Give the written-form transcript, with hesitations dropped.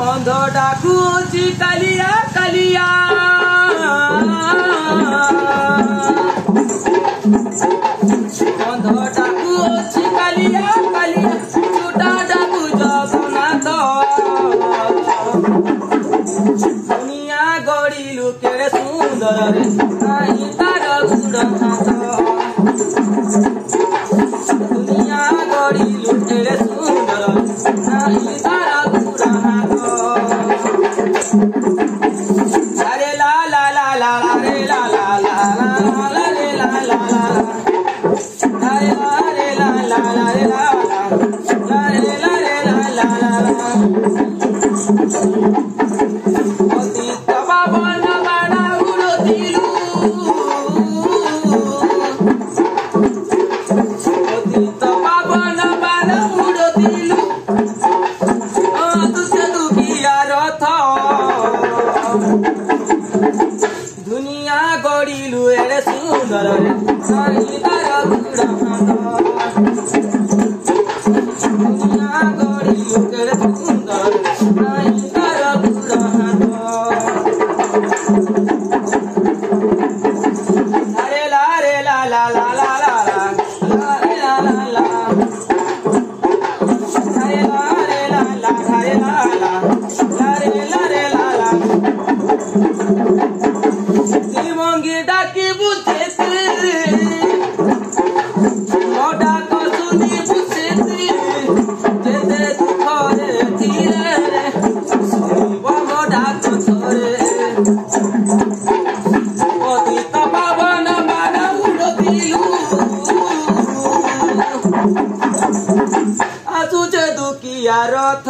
अंधो डाकुची कलिया कलिया अंधो डाकुची कलिया कलिया छुटा डाकू जगन्नाथ दुनिया गड़िलु केड़े सुंदर रे नाही तार गुड़ हाथ दुनिया गड़िलु केड़े सुंदर नाही तार गुड़ हाथ अरे ला ला ला ला रे ला ला ला ला रे ला ला ला अरे ला ला ला रे ला ला रे ला रे ला ला ला दुनिया गड़िलु एड़े सुंदर रे नाही तार गुड़ हाथ दुनिया गड़िलु एड़े सुंदर नाही तार गुड़ हाथ अरे ला रे ला ला ला ला ला ला रे ला ला ला अरे ला रे ला ला रे ला ला ला रे ला ला मंगी डाकी बुझे मोटा कसुनी बुझे जेते दुखरे धीरे रे वो मोटा कसरे पतित पावन मान उड़तिलु आसुचे दुखिया रथ